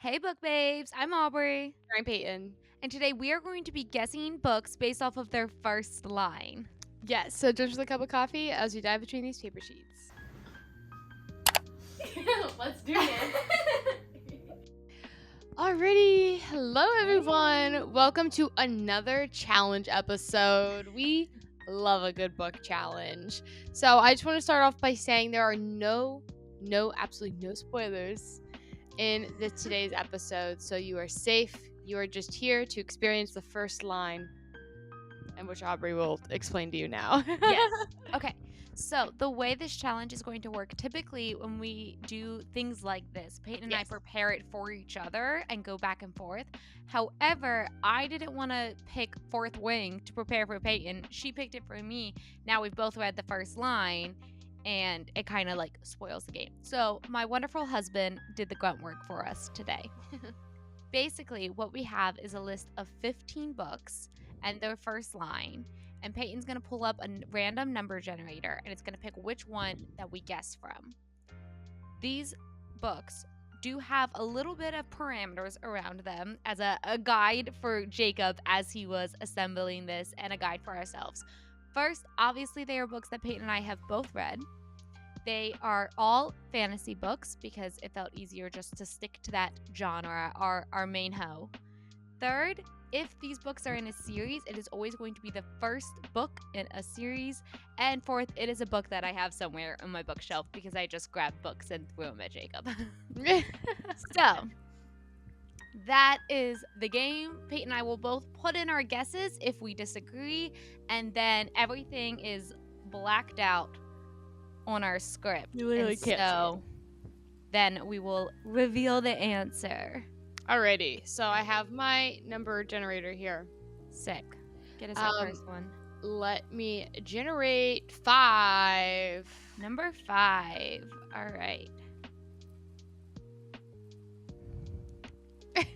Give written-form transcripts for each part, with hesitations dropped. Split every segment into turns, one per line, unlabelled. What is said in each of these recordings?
Hey, book babes. I'm Aubrey.
I'm Peyton.
And today we are going to be guessing books based off of their first line.
Yes, so just a cup of coffee as we dive between these paper sheets. Let's do it. Alrighty, hello everyone. Welcome to another challenge episode. We love a good book challenge. So I just want to start off by saying there are absolutely no spoilers in today's episode. So you are safe. You are just here to experience the first line, and which Aubrey will explain to you now.
Yes. Okay. So the way this challenge is going to work, typically when we do things like this, Peyton and I
Yes.
prepare it for each other and go back and forth. However, I didn't want to pick Fourth Wing to prepare for Peyton. She picked it for me. Now we've both read the first line, and it kind of like spoils the game. So my wonderful husband did the grunt work for us today. Basically, what we have is a list of 15 books and their first line. And Peyton's going to pull up a random number generator, and it's going to pick which one that we guess from. These books do have a little bit of parameters around them as a guide for Jacob as he was assembling this, and a guide for ourselves. First, obviously, they are books that Peyton and I have both read. They are all fantasy books because it felt easier just to stick to that genre, our main hoe. Third, if these books are in a series, it is always going to be the first book in a series. And fourth, it is a book that I have somewhere on my bookshelf because I just grabbed books and threw them at Jacob. So, that is the game. Peyton and I will both put in our guesses if we disagree, and then everything is blacked out on our script.
You literally can't see
so then we will reveal the answer.
Alrighty, so I have my number generator here.
Sick. Get us our first one.
Let me generate 5.
Number 5. All right.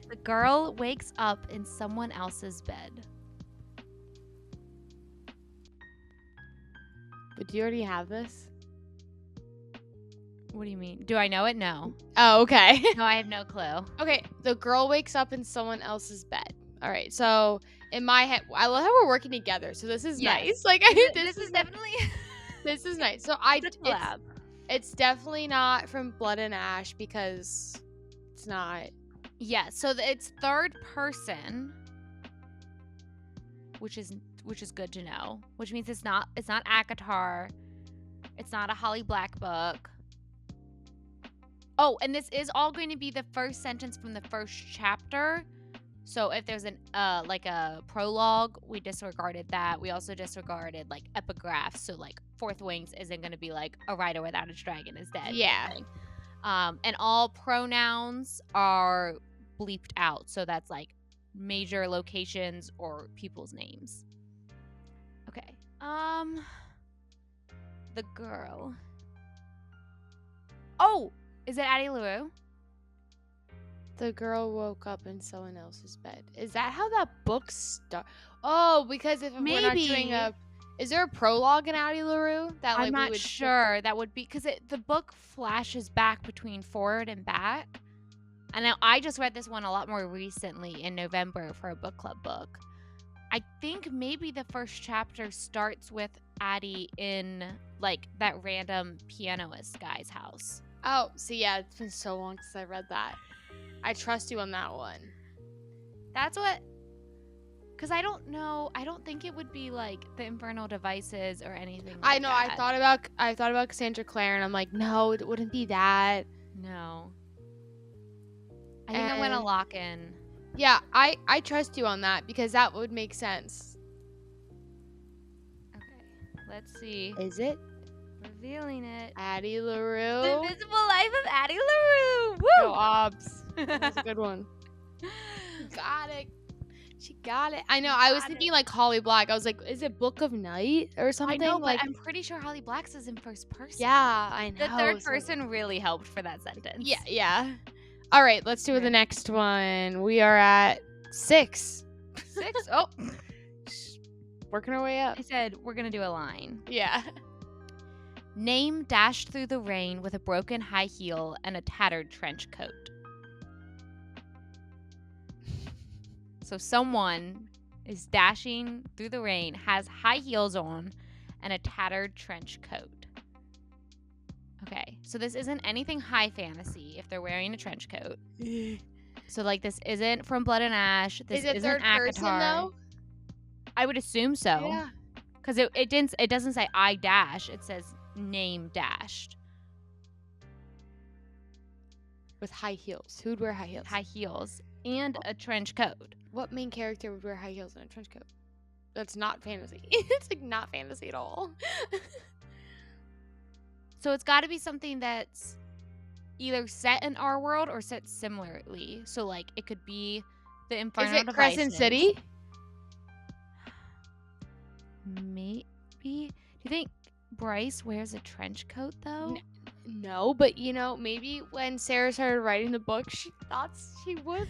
The girl wakes up in someone else's bed.
But do you already have this?
What do you mean? Do I know it? No.
Oh, okay.
No, I have no clue.
Okay, the girl wakes up in someone else's bed. All right, so in my head, I love how we're working together. So this is
Yes.
nice. Like
This is definitely
this is nice. So
it's a collab.
it's definitely not from Blood and Ash because it's not.
Yeah, so it's third person, which is good to know. Which means it's not ACOTAR. It's not a Holly Black book. Oh, and this is all going to be the first sentence from the first chapter. So if there's an like a prologue, we disregarded that. We also disregarded like epigraphs. So like Fourth Wings isn't going to be like a rider without its dragon is dead.
Yeah.
And all pronouns are bleeped out. So that's like major locations or people's names. Okay. The girl. Oh, is it Addie LaRue?
The girl woke up in someone else's bed. Is that how that book starts? Oh, because if we're not doing is there a prologue in Addie LaRue? That
I'm not sure. That would be because the book flashes back between forward and back. And now I just read this one a lot more recently in November for a book club book. I think maybe the first chapter starts with Addie in like that random pianist guy's house.
Oh, see, yeah, it's been so long since I read that. I trust you on that one.
That's what. Because I don't know. I don't think it would be like the Infernal Devices or anything like
I know.
that.
I thought about Cassandra Clare, and I'm like, no, it wouldn't be that.
No. I think I'm gonna lock in.
Yeah, I trust you on that because that would make sense.
Okay, let's see.
Is it
Revealing it.
Addie LaRue?
The Invisible Life of Addie LaRue. Woo!
Go Obs. That's a good one. Got it. She got it. I know. I was thinking like Holly Black. I was like, is it Book of Night or something?
I know,
like,
but I'm pretty sure Holly Black's is in first person.
Yeah, I know.
The third person really helped for that sentence.
Yeah. All right, let's do the next one. We are at 6.
6? Oh.
Working our way up.
I said we're going to do a line.
Yeah.
Name dashed through the rain with a broken high heel and a tattered trench coat. So someone is dashing through the rain, has high heels on, and a tattered trench coat. Okay, so this isn't anything high fantasy if they're wearing a trench coat. So, like, this isn't from Blood and Ash. This
Is it
isn't
third person,
ACOTAR.
though?
I would assume so.
Yeah.
Because it doesn't say I dash. It says name dashed.
With high heels. Who would wear high heels?
High heels and a trench coat.
What main character would wear high heels and a trench coat? That's not fantasy. It's like not fantasy at all.
So it's got to be something that's either set in our world or set similarly. So, like, it could be the Infernal
Is it Crescent
Devices.
City?
Maybe. Do you think Bryce wears a trench coat, though?
No, but you know, maybe when Sarah started writing the book, she thought she would.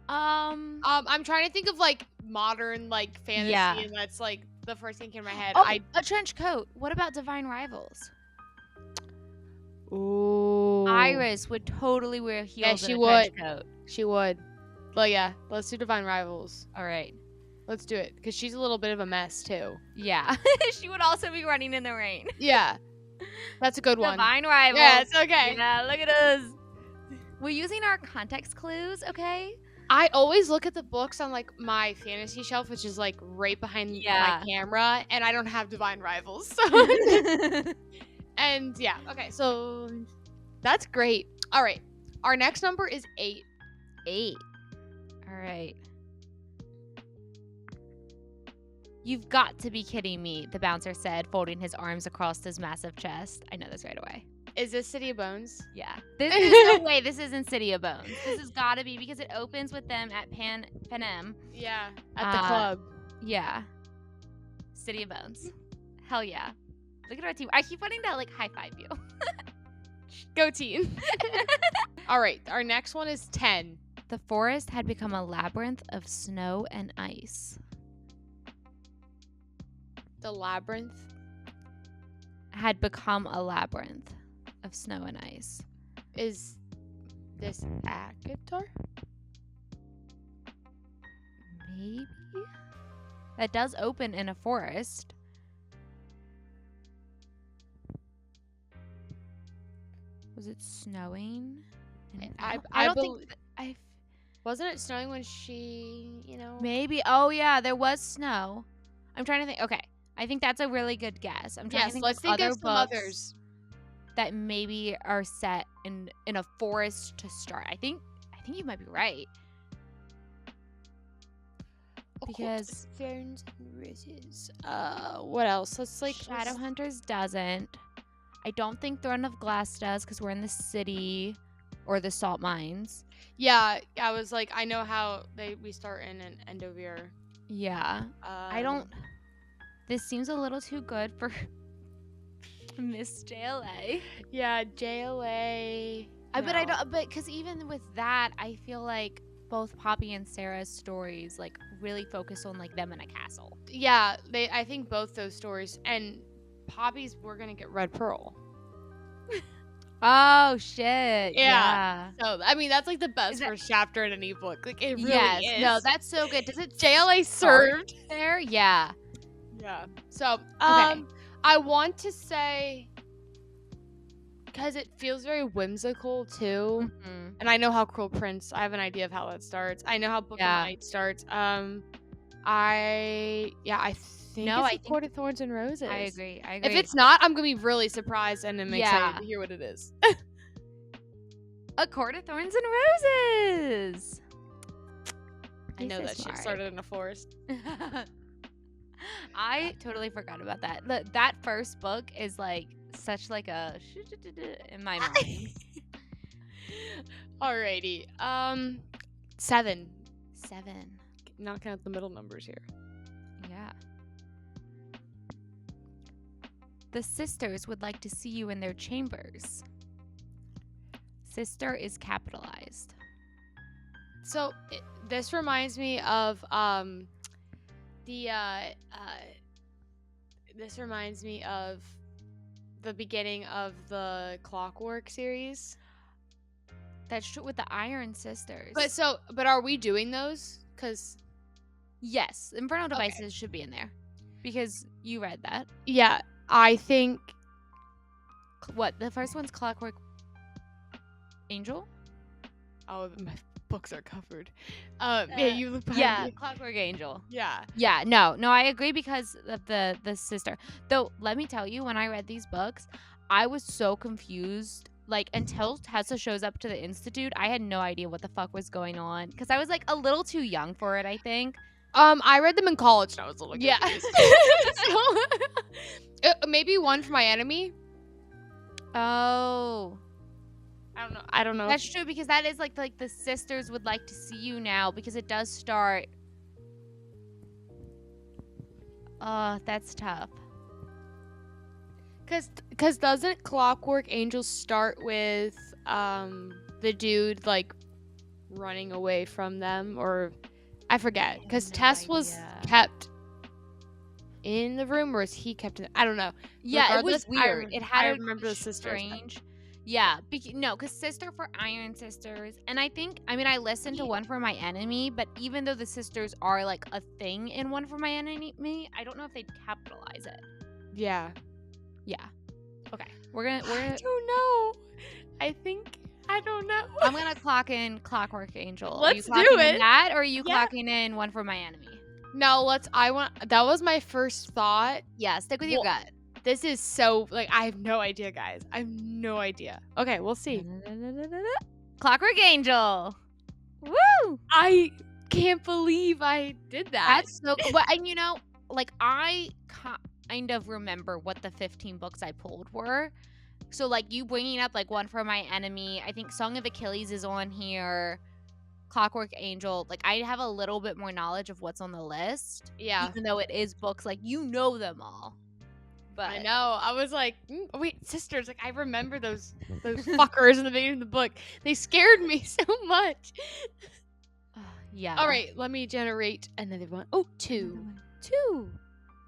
I'm trying to think of like modern like fantasy,
Yeah.
and that's like the first thing came in my head.
Oh, a trench coat. What about Divine Rivals?
Ooh.
Iris would totally wear heels
Yeah, she
and a
would.
trench coat.
She would. Well, yeah, let's do Divine Rivals.
All right.
Let's do it, because she's a little bit of a mess too.
Yeah. She would also be running in the rain.
Yeah. That's a good one.
Divine Rivals.
Yeah, it's okay.
Yeah, look at us. We're using our context clues, okay?
I always look at the books on like my fantasy shelf, which is like right behind my camera, and I don't have Divine Rivals. So and yeah, okay, so that's great. All right, our next number is 8.
8. All right. You've got to be kidding me, the bouncer said, folding his arms across his massive chest. I know this right away.
Is this City of Bones?
Yeah. There's no way this isn't City of Bones. This has got to be because it opens with them at Panem.
Yeah, at the club.
Yeah. City of Bones. Hell yeah. Look at our team. I keep wanting to like high five you.
Go team. All right, our next one is 10.
The forest had become a labyrinth of snow and ice.
The labyrinth
had become a labyrinth of snow and ice.
Is this ACOTAR?
Maybe? That does open in a forest. Was it snowing?
I don't think... Wasn't it snowing when she, you know...
Maybe. Oh, yeah, there was snow. I'm trying to think. Okay. I think that's a really good guess. I'm trying to think
let's
of
think
other
of some
books
others
that maybe are set in a forest to start. I think you might be right. Because
Thorns and Roses. What else? Let's like
Shadowhunters doesn't. I don't think Throne of Glass does because we're in the city or the salt mines.
Yeah, I was like, I know how we start in an Endovir.
Yeah. I don't. This seems a little too good for Miss JLA.
Yeah, JLA.
But I don't. But because even with that, I feel like both Poppy and Sarah's stories like really focus on like them in a castle.
Yeah, I think both those stories, and Poppy's we're gonna get Red Pearl.
Oh shit! Yeah.
So I mean, that's like the best first chapter in any book. Like it really is.
No, that's so good. Does it
JLA served
there? Yeah.
Yeah. So
Okay.
I want to say, because it feels very whimsical too, and I know how Cruel Prince. I have an idea of how that starts. I know how Book of Night starts. I think it's Court of Thorns and Roses.
I agree.
If it's not, I'm gonna be really surprised and I'm excited to hear what it is.
A Court of Thorns and Roses.
I know that shit started in a forest.
I totally forgot about that. That first book is like such like a in my mind.
Alrighty. 7.
7.
Not count the middle numbers here.
Yeah. The sisters would like to see you in their chambers. Sister is capitalized.
So this reminds me of this reminds me of the beginning of the Clockwork series.
That's true with the Iron Sisters.
But are we doing those? Because
yes, Infernal
Okay.
Devices should be in there because you read that.
yeah, I think
What, the first one's Clockwork Angel?
my books are covered. Yeah, you look behind
Yeah,
me.
Clockwork Angel.
Yeah.
Yeah, no, I agree because of the sister. Though, let me tell you, when I read these books, I was so confused. Like, until Tessa shows up to the Institute, I had no idea what the fuck was going on. Because I was, like, a little too young for it, I think.
I read them in college and I was a little
Yeah.
confused. Maybe One for My Enemy.
Oh.
I don't know.
That's true, because that is, like the sisters would like to see you now, because it does start. Oh, that's tough.
Cause doesn't Clockwork Angel start with the dude like running away from them, or I forget, because
no
Tess was
idea.
kept in the room, or is he kept in? I don't know.
Yeah, it was
Regardless,
weird. It had
I
a
remember the sisters.
strange. Yeah, no, because sister for Iron Sisters, and I listened to One for My Enemy, but even though the sisters are like a thing in One for My Enemy, I don't know if they'd capitalize it.
Yeah.
Yeah. Okay, we're gonna.
I don't know. I don't know.
I'm gonna clock in Clockwork Angel.
Let's
are you
do
clocking in
it.
that, or are you
Yeah.
clocking in One for My Enemy?
No, that was my first thought.
Yeah, stick with your
Well,
gut.
This is so, like, I have no idea, guys. I have no idea. Okay, we'll see.
Clockwork Angel. Woo!
I can't believe I did that.
That's so cool. But, and like, I kind of remember what the 15 books I pulled were. So, like, you bringing up, like, One for My Enemy. I think Song of Achilles is on here. Clockwork Angel. Like, I have a little bit more knowledge of what's on the list.
Yeah.
Even though it is books, like, you know them all. But
I know. I was like, wait, sisters. Like, I remember those fuckers in the beginning of the book. They scared me so much.
yeah.
All right, let me generate another one. Oh, two.
Two.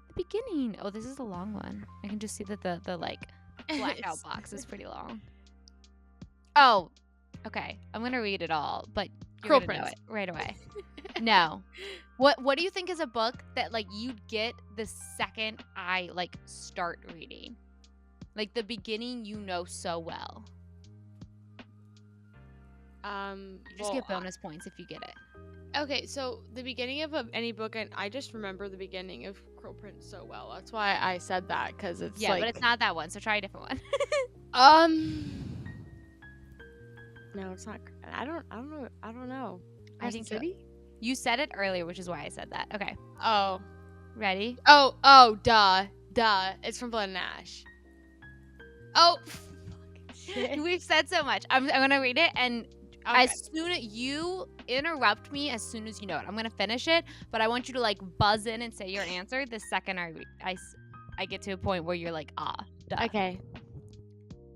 The beginning. Oh, this is a long one. I can just see that the like blackout box is pretty long. Oh, okay. I'm gonna read it all, but you're gonna know it right away. No. What do you think is a book that like you'd get the second I like start reading? Like the beginning you know so well. You just get bonus points if you get it.
Okay, so the beginning of any book, and I just remember the beginning of Crow Prince so well. That's why I said that, because it's
yeah,
like,
but it's not that one. So try a different one.
No, it's not. I don't know.
I think
City.
You said it earlier, which is why I said that. Okay,
Oh.
ready?
Oh, duh. It's from Blood and Ash. Oh. Shit.
We've said so much. I'm gonna read it, and
Okay.
as soon as you interrupt me, as soon as you know it, I'm gonna finish it. But I want you to like buzz in and say your answer the second I get to a point where you're like, duh.
Okay.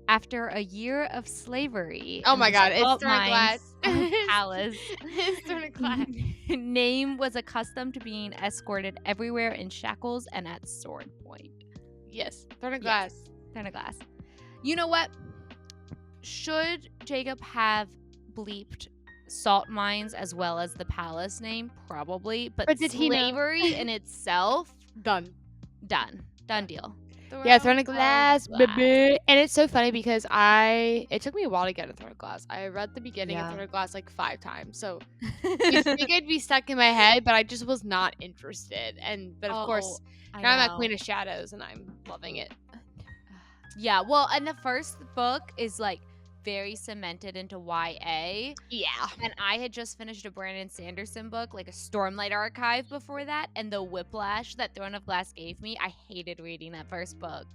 After a year of slavery.
Oh
in
my
the
God, it's
salt
Thorn
mines
Glass.
of Palace.
It's Thorn Glass.
Name was accustomed to being escorted everywhere in shackles and at sword point.
Yes, Thorn Glass.
Thorn of Glass. You know what? Should Jacob have bleeped salt mines as well as the palace name? Probably. But
did he know?
slavery in itself,
Done
deal.
Yeah, Thorn Glass,
Glass.
baby. And it's so funny because it took me a while to get to Thorn Glass. I read the beginning of
Yeah.
Thorn Glass like 5 times. So you think I'd be stuck in my head, but I just was not interested. But of course, now I'm at Queen of Shadows and I'm loving it.
Yeah, well, and the first book is like very cemented into YA.
Yeah.
And I had just finished a Brandon Sanderson book, like a Stormlight Archive before that, and the whiplash that Throne of Glass gave me, I hated reading that first book.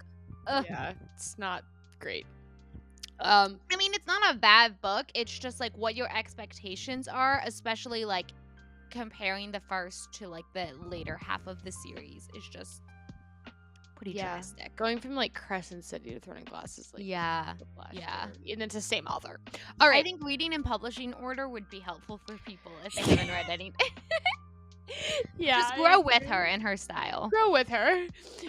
Ugh.
Yeah, it's not great.
I mean, it's not a bad book. It's just like what your expectations are, especially like comparing the first to like the later half of the series is just pretty drastic.
Going from like Crescent City to Thorn Glass is like
Yeah.
whiplash,
Yeah.
and it's the same author. All right.
I think reading in publishing order would be helpful for people if they haven't read anything.
Yeah.
Just grow with her and her style.
Grow with her.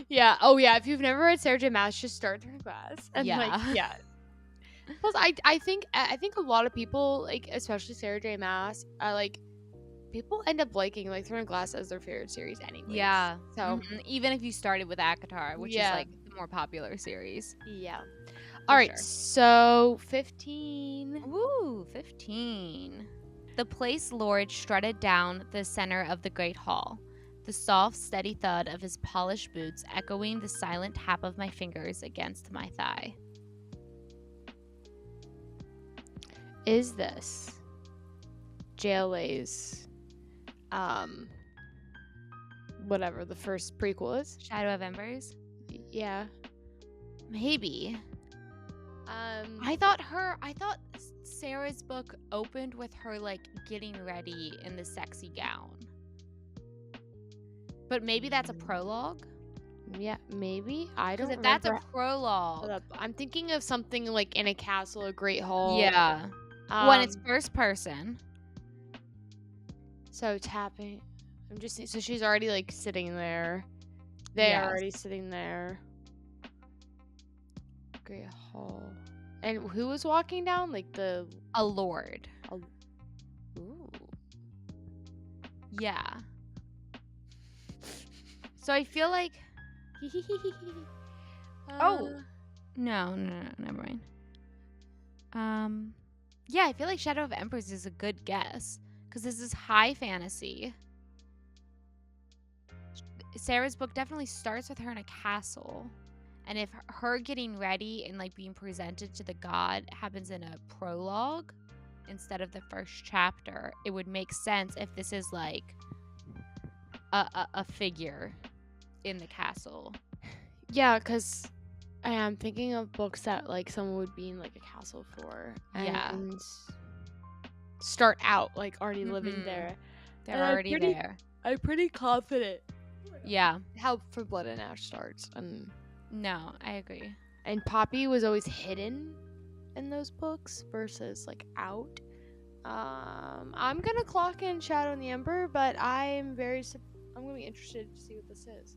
Yeah. Oh yeah. If you've never read Sarah J. Maas, just start Thorn Glass. And
Yeah.
like, yeah. Plus, I think a lot of people, like especially Sarah J. Maas, like people end up liking like Throne of Glass as their favorite series, anyways.
Yeah.
So
Even if you started with ACOTAR, which is
yeah,
like the more popular series.
yeah.
For
All right,
sure.
so 15.
Ooh, 15. The place lord strutted down the center of the great hall, the soft, steady thud of his polished boots echoing the silent tap of my fingers against my thigh.
Is this JLA's whatever the first prequel is?
Shadow of Embers?
Yeah.
Maybe. I thought Sarah's book opened with her like getting ready in the sexy gown. But maybe that's a prologue?
Yeah, maybe. I don't
Because if
remember.
that's a prologue.
I'm thinking of something like in a castle, a great hall.
Yeah. When it's first person.
So tapping. I'm just so she's already like sitting there. They're already sitting there. Great hall. And who was walking down? Like
a lord.
Ooh.
Yeah. So I feel like no, never mind. Yeah, I feel like Shadow of Emperors is a good guess because this is high fantasy. Sarah's book definitely starts with her in a castle, and if her getting ready and like being presented to the god happens in a prologue instead of the first chapter, it would make sense if this is like a figure in the castle.
Yeah, because I am thinking of books that like someone would be in like a castle for. And start out like already living there.
They're already there.
I'm pretty confident.
Yeah.
How For Blood and Ash starts. And
no, I agree.
And Poppy was always hidden in those books versus like out. I'm gonna clock in Shadow and the Ember, but I'm gonna be interested to see what this is.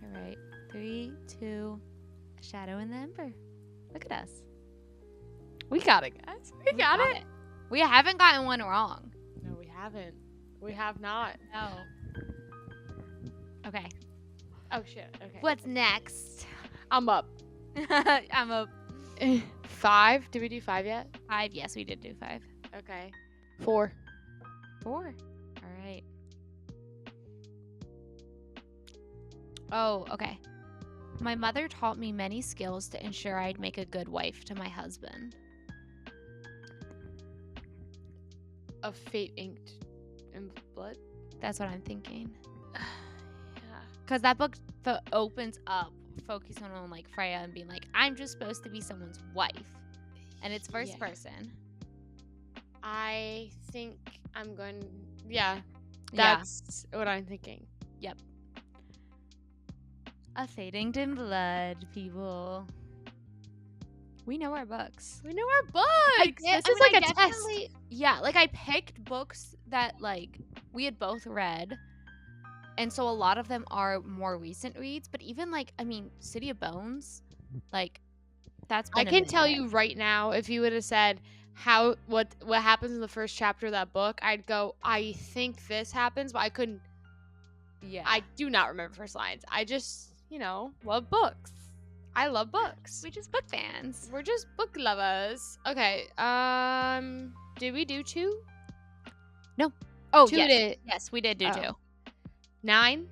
All right, 3, 2, Shadow and the Ember. Look at us.
We got it, guys. We got it.
We haven't gotten one wrong.
No, we haven't. We have not.
No. Okay.
Oh shit. Okay.
What's next?
I'm up.
I'm up.
5. Did we do 5 yet?
5. Yes, we did do 5.
Okay. 4.
4. All right. Oh, okay. My mother taught me many skills to ensure I'd make a good wife to my husband.
A Fate inked in blood?
That's what I'm thinking.
Yeah.
Because that book opens up focusing on like Freya and being like, I'm just supposed to be someone's wife. And it's first person.
I think I'm going... Yeah. That's what I'm thinking.
Yep. A Fate inked in blood, people. We know our books.
We know our books. This is like a test.
Yeah, like I picked books that like we had both read. And so a lot of them are more recent reads, but even like, I mean, City of Bones, like that's been
I can tell you right now, if you would have said what happens in the first chapter of that book, I'd go, I think this happens, but I couldn't.
Yeah.
I do not remember first lines. I just, love books. I love books.
We're just book fans.
We're just book lovers. Okay. Did we do 2?
No. Oh,
2
yes. Yes, we did do 2.
9?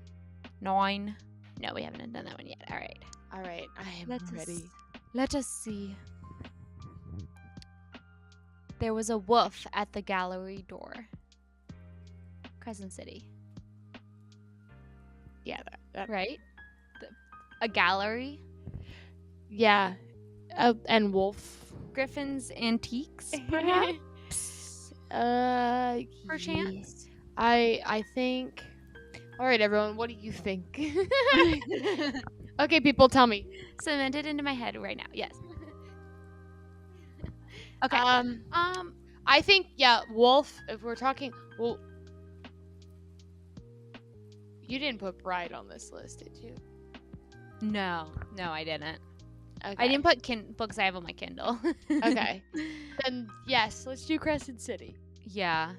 9. No, we haven't done that one yet. All right.
All right. I am ready.
Let us see. There was a wolf at the gallery door. Crescent City.
Yeah, that
right? A gallery.
Yeah. And wolf.
Griffin's Antiques, perhaps? Perchance?
I think... All right, everyone, what do you think? Okay, people, tell me.
Cemented into my head right now. Yes. Okay.
I think wolf. If we're talking, well, you didn't put bride on this list, did you?
No, I didn't.
Okay.
I didn't put books I have on my Kindle.
Okay. Then yes, let's do Crescent City.
Yeah.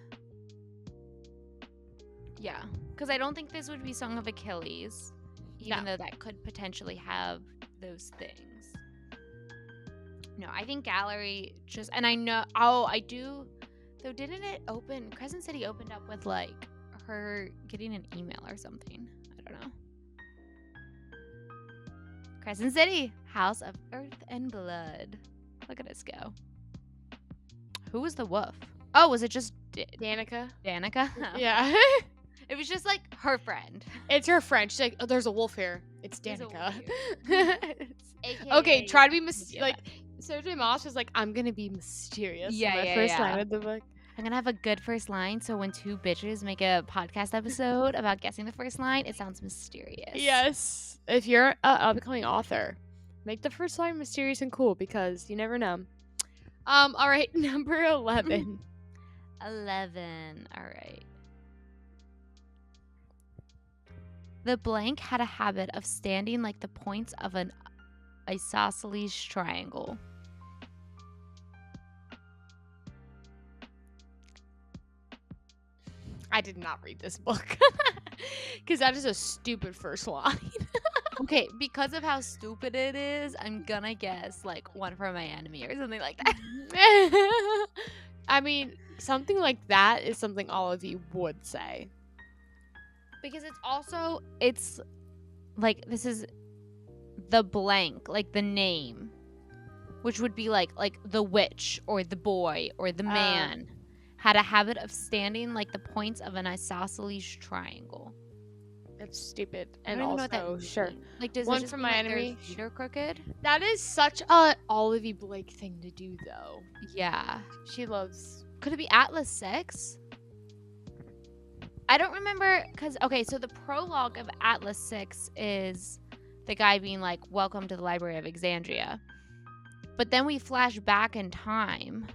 Yeah. Because I don't think this would be Song of Achilles, even
No.
though that could potentially have those things. No, I think Gallery just, and I know, I do, though, didn't it open, Crescent City opened up with, like, her getting an email or something. I don't know. Crescent City, House of Earth and Blood. Look at us go. Who was the wolf? Oh, was it just
Danica.
Danica?
Yeah.
It was just like her friend.
It's her friend. She's like, oh, there's a wolf here. It's
There's a
Danica.
AKA
Okay, try to be
yeah.
like. Sarah J. Maas was like, I'm gonna be mysterious.
Yeah,
my
yeah,
first
yeah.
line of the book.
I'm gonna have a good first line, so when two bitches make a podcast episode about guessing the first line, it sounds mysterious.
Yes. If you're an upcoming author, make the first line mysterious and cool because you never know. All right, number 11.
11. All right. The blank had a habit of standing like the points of an isosceles triangle.
I did not read this book because that is a stupid first line.
Okay, because of how stupid it is, I'm gonna guess like One for My Enemy or something like that.
I mean, something like that is something all of you would say.
Because it's like, this is the blank, like the name, which would be like the witch or the boy or the man had a habit of standing like the points of an isosceles triangle.
That's stupid.
I
And
don't even know
also,
what that
sure.
means. Like, does
One
it just
for
mean,
My
like, their
Enemy.
feet are crooked?
That is such a Olivia Blake thing to do, though.
Yeah.
She loves.
Could it be Atlas 6? I don't remember, because, okay, so the prologue of Atlas 6 is the guy being like, welcome to the Library of Exandria. But then we flash back in time.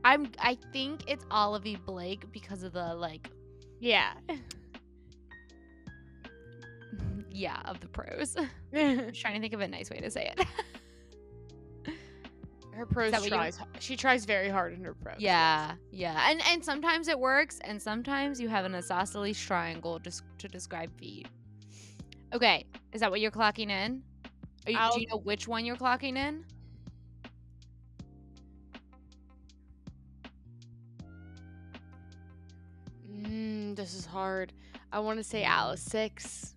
I think it's Olivia Blake because of the, like,
Yeah.
yeah, of the prose. I'm trying to think of a nice way to say it.
Her prose tries. She tries very hard in her prose.
Yeah, yeah. And sometimes it works, and sometimes you have an isosceles triangle just to describe feet. Okay, is that what you're clocking in? Do you know which one you're clocking in?
This is hard. I want to say Atlas 6.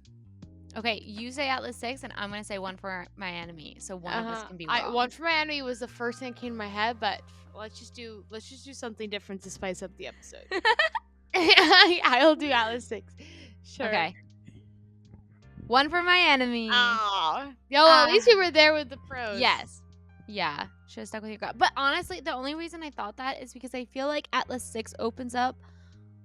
Okay, you say Atlas 6, and I'm going to say One for My Enemy. So one of us can be wrong.
One for My Enemy was the first thing that came to my head, but let's just do something different to spice up the episode. I'll do Atlas 6. Sure.
Okay. One for My Enemy.
Oh. Yo, at least we were there with the pros.
Yes. Yeah. Should have stuck with your gut. But honestly, the only reason I thought that is because I feel like Atlas 6 opens up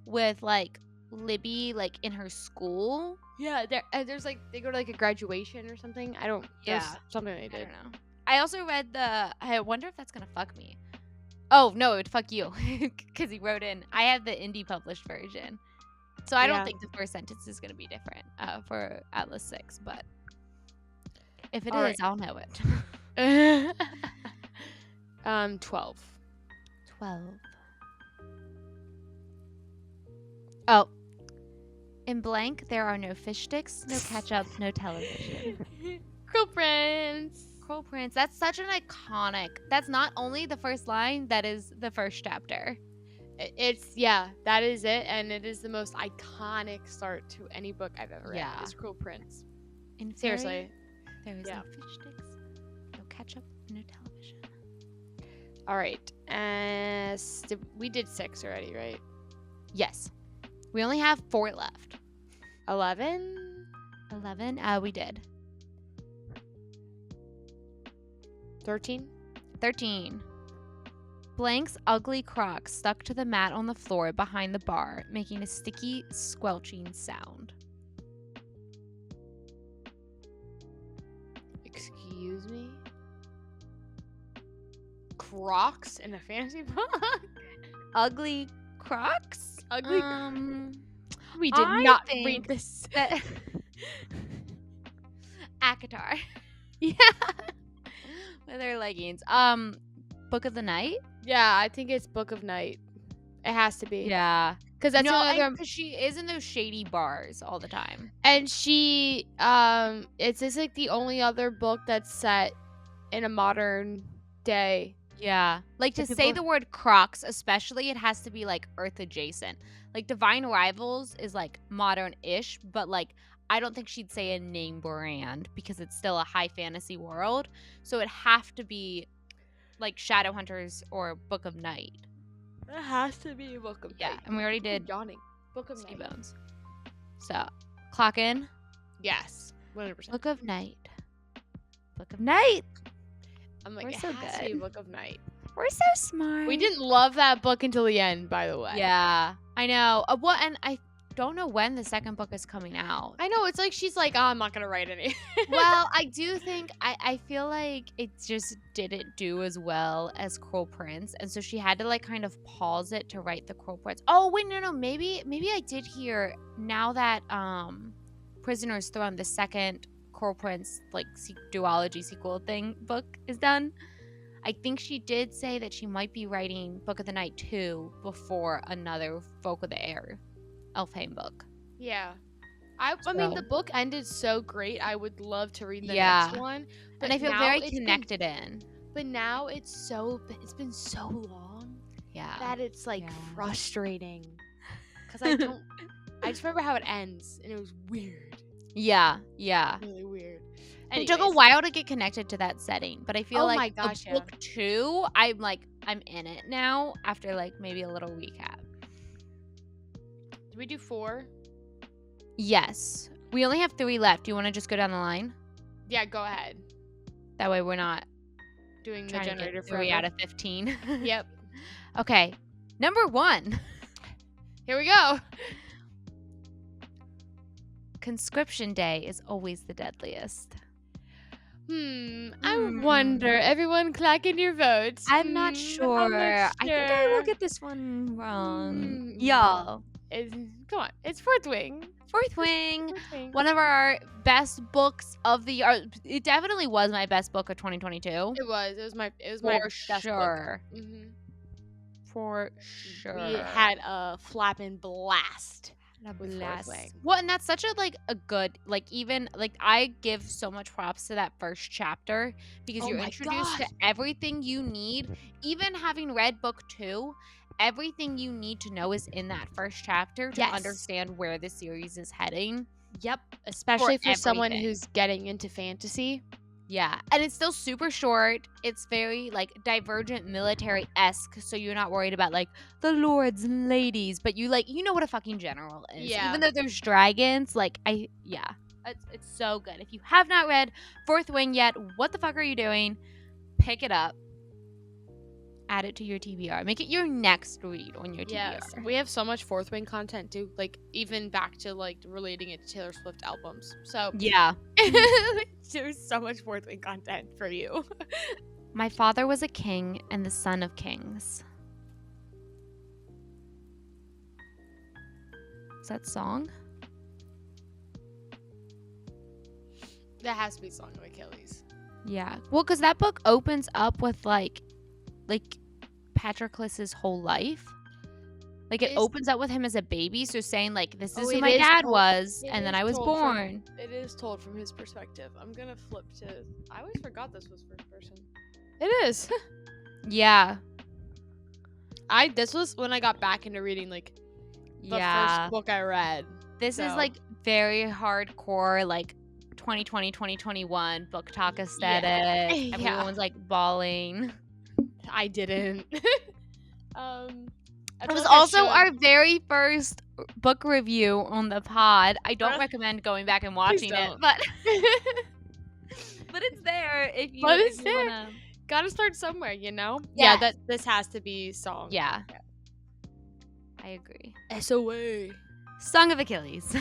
with, like, Libby, like, in her school.
Yeah, there's like, they go to like a graduation or something. There's something they did.
I don't know. I also read I wonder if that's gonna fuck me. Oh, no, it would fuck you. Because he wrote in, I have the indie published version. So I don't think the first sentence is gonna be different for Atlas 6, but if it is, I'll know it.
12.
12. Oh. In blank, there are no fish sticks, no ketchup, no television.
Cruel Prince.
Cruel Prince. That's such an iconic. That's not only the first line, that is the first chapter.
That is it, and it is the most iconic start to any book I've ever read. Is Cruel Prince.
In
seriously,
there is no fish sticks, no ketchup, no television.
All right, we did 6 already, right?
Yes, we only have 4 left.
11.
11. We did.
13.
13. Blank's ugly Crocs stuck to the mat on the floor behind the bar, making a sticky, squelching sound.
Excuse me? Crocs in a fantasy book?
Ugly Crocs?
Ugly. We did not read this.
Akatar
Yeah.
with her leggings. Book of the Night.
Yeah, I think it's Book of Night. It has to be.
Yeah,
Because that's the
no,
only other.
because she is in those shady bars all the time.
And she, it's just like the only other book that's set in a modern day.
Yeah, like to
So
say
people-
the word Crocs, especially, it has to be like Earth adjacent. Like Divine Rivals is like modern-ish, but like I don't think she'd say a name brand because it's still a high fantasy world. So it'd have to be like Shadowhunters or Book of Night.
It has to be a Book of
Yeah,
Night.
and we already
I'm
did
yawning. Book of
Ski
Night.
Bones. So clock in.
Yes, 100%.
Book of Night. Book of Night.
I'm like,
We're
it
so
has to be
good.
Book of Night.
We're so smart.
We didn't love that book until the end, by the way.
Yeah, I know. What? And I don't know when the second book is coming out.
I know. It's like she's like, oh, I'm not gonna write any.
Well, I do think I feel like it just didn't do as well as Cruel Prince, and so she had to like kind of pause it to write the Cruel Prince. Oh wait, no, maybe I did hear now that Prisoner's Throne, the second Cruel Prince like duology sequel thing book is done. I think she did say that she might be writing Book of the Night 2 before another Folk of the Air Elfhame book.
Yeah. I mean, the book ended so great. I would love to read the next one.
And I feel very connected
But now it's been so long
Yeah.
that it's like
Yeah.
frustrating. Because I just remember how it ends and it was weird.
Yeah.
Really weird.
It took a
Anyways.
while to get connected to that setting, but I feel
Oh
like
my gosh,
the book 2, I'm in it now after like maybe a little recap.
Did we do 4?
Yes. We only have 3 left. Do you want to just go down the line?
Yeah, go ahead.
That way we're not
Doing the
trying to
generator
get 3
forever.
out of 15.
Yep.
Okay. Number 1.
Here we go.
Conscription Day is always the deadliest.
I wonder. Everyone clack in your votes.
I'm not sure. I think I will get this one wrong. Y'all.
Come on. It's Fourth Wing.
Fourth Wing.
Fourth Wing.
One of our best books of the year. It definitely was my best book of 2022.
It was my
For
best
sure.
book. Mm-hmm.
For sure.
We had a flapping blast. With Fourth Wing.
Well, and that's such a good, like, even like I give so much props to that first chapter because you're introduced to everything you need. Even having read book 2, everything you need to know is in that first chapter to understand where the series is heading.
Yep, especially for someone
everything.
who's getting into fantasy.
Yeah, and it's still super short. It's very like Divergent military-esque, so you're not worried about like the lords and ladies, but you know what a fucking general is.
Yeah.
Even though there's dragons, it's so good. If you have not read Fourth Wing yet, what the fuck are you doing? Pick it up. Add it to your TBR. Make it your next read on your TBR.
Yes, we have so much Fourth Wing content too. Like even back to like relating it to Taylor Swift albums. So
Yeah.
there's so much Fourth Wing content for you.
My father was a king and the son of kings. Is that song?
That has to be Song of Achilles.
Yeah. Well, because that book opens up with like Patroclus's whole life. Like it opens up with him as a baby, so saying like this is who my dad was, and then I was born.
It is told from his perspective. I'm gonna flip to. I always forgot this was first person. It is.
Yeah.
This was when I got back into reading like the first book I read.
This is like very hardcore, like 2020, 2021 book talk aesthetic.
Yeah.
Everyone's like bawling.
I didn't.
It was also our very first book review on the pod. I don't recommend going back and watching it, but but it's there if you. Wanna...
Gotta start somewhere, you know.
Yes.
Yeah, this has to be song.
Yeah. I agree.
SOA.
Song of Achilles.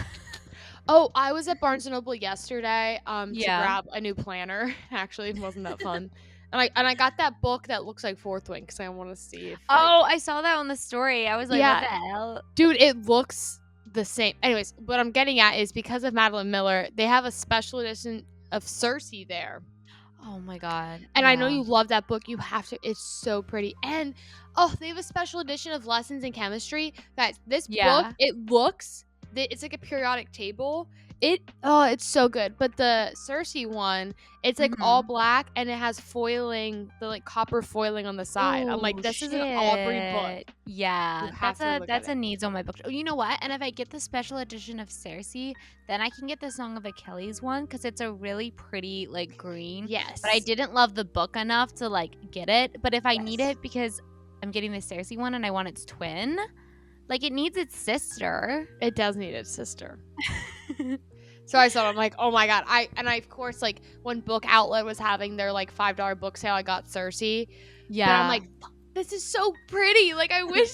Oh, I was at Barnes & Noble yesterday to grab a new planner. Actually, it wasn't that fun. And I got that book that looks like Fourth Wing because I want to see if
I saw that on the story. I was like, what the hell?
Dude, it looks the same. Anyways, what I'm getting at is because of Madeline Miller, they have a special edition of Cersei there.
Oh my god.
And I know
yeah.
you love that book. You have to. It's so pretty. And they have a special edition of Lessons in Chemistry. Guys, this book,
Yeah.
it's like a periodic table. It's so good. But the Cersei one, it's like all black and it has foiling, the like copper foiling on the side. I'm like,
Oh
this is an Aubrey book.
shit. Yeah,
You have to look
that's
at
a
it.
needs on my book. Oh, you know what? And if I get the special edition of Cersei, then I can get the Song of Achilles one because it's a really pretty like green.
Yes.
But I didn't love the book enough to like get it. But if I need
Yes.
it because I'm getting the Cersei one and I want its twin, like it needs its sister.
It does need its sister. So I saw it, I'm like, oh my god. I of course, like when Book Outlet was having their like $5 book sale, I got Cersei.
Yeah.
But I'm like, this is so pretty. Like I wish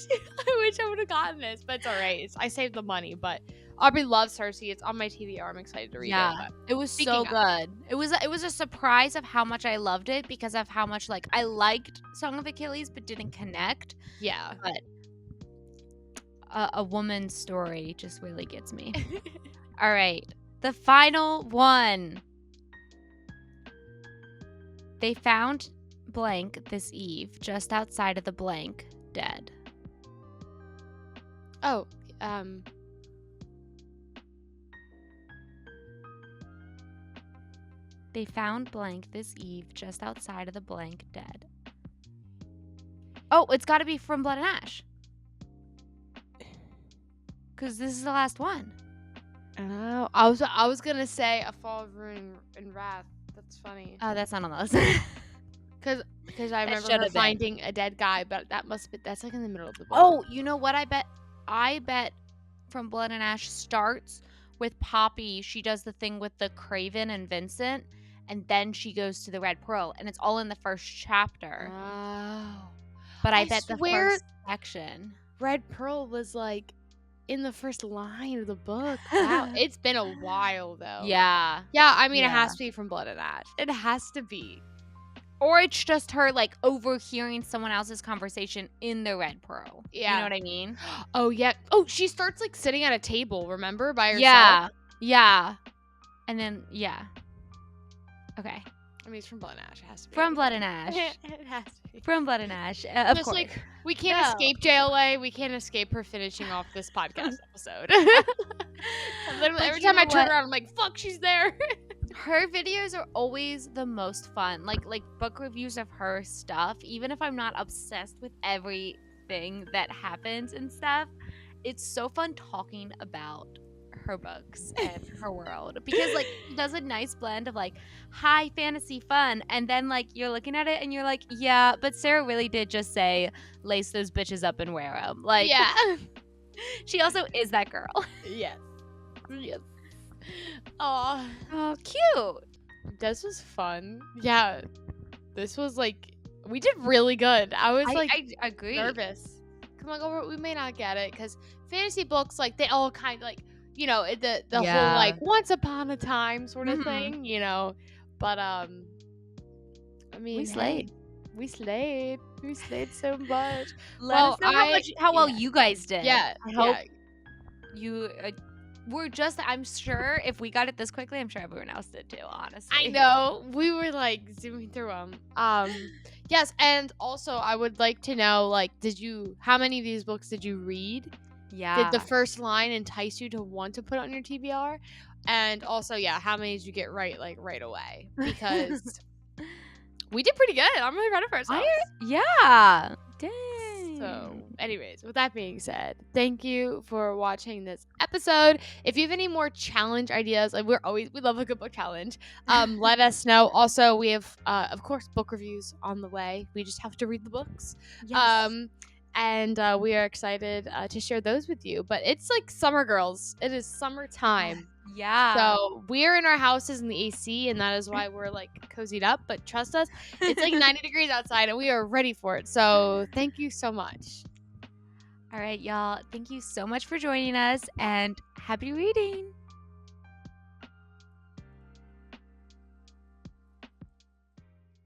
I would have gotten this, but it's all right. I saved the money, but Aubrey loves Cersei. It's on my TBR. I'm excited to read it. But
it was so good. It was a surprise of how much I loved it because of how much like I liked Song of Achilles but didn't connect.
Yeah.
But a woman's story just really gets me. All right. The final one. They found blank this eve just outside of the blank dead.
Oh,
They found blank this eve just outside of the blank dead. Oh, it's got to be From Blood and Ash. Because this is the last one.
Oh, I was gonna say A Fall of Ruin and Wrath. That's funny.
Oh, that's not on the list.
Because I remember her finding a dead guy, but that's like in the middle of the book.
Oh, you know what? I bet From Blood and Ash starts with Poppy. She does the thing with the Craven and Vincent, and then she goes to the Red Pearl, and it's all in the first chapter.
Oh.
But I bet the first section.
Red Pearl was like in the first line of the book. Wow. It's been a while though.
Yeah.
Yeah, I mean it has to be From Blood and Ash. It has to be.
Or it's just her like overhearing someone else's conversation in the Red Pearl.
Yeah.
You know what I mean?
Oh yeah. Oh, she starts like sitting at a table, remember? By herself.
Yeah. Yeah. And then okay.
I mean, it's From Blood and Ash. It has to be.
From Blood and Ash.
It has to be.
From Blood and Ash. Of course.
Like, we can't escape JLA. We can't escape her finishing off this podcast episode. Literally, every time I turn around, I'm like, fuck, she's there.
Her videos are always the most fun. Like book reviews of her stuff, even if I'm not obsessed with everything that happens and stuff, it's so fun talking about her books and her world because like she does a nice blend of like high fantasy fun and then like you're looking at it and you're like, yeah, but Sarah really did just say lace those bitches up and wear them. Like,
yeah.
She also is that girl.
Yes. Oh,
cute.
This was fun. Yeah. This was like, we did really good. I was
I agree.
Nervous. Come on, we may not get it because fantasy books, like they all kind of like, you know, the whole like once upon a time sort of thing, you know. But I mean,
we slayed.
We slayed so much.
Let us know how well you guys did.
Yeah,
I hope you were just. I'm sure if we got it this quickly, I'm sure everyone else did too. Honestly,
I know we were like zooming through them. Yes, and also I would like to know, like, how many of these books did you read?
Yeah.
Did the first line entice you to want to put on your TBR? And also, yeah, how many did you get right away? Because we did pretty good. I'm really proud of ourselves.
Yeah. Dang.
So, anyways, with that being said, thank you for watching this episode. If you have any more challenge ideas, like we love a good book challenge. Let us know. Also, we have, of course, book reviews on the way. We just have to read the books.
Yes.
And we are excited to share those with you. But it's like summer, girls. It is summertime.
Yeah.
So we're in our houses in the AC, and that is why we're like cozied up. But trust us, it's like 90 degrees outside, and we are ready for it. So thank you so much.
All right, y'all. Thank you so much for joining us, and happy reading.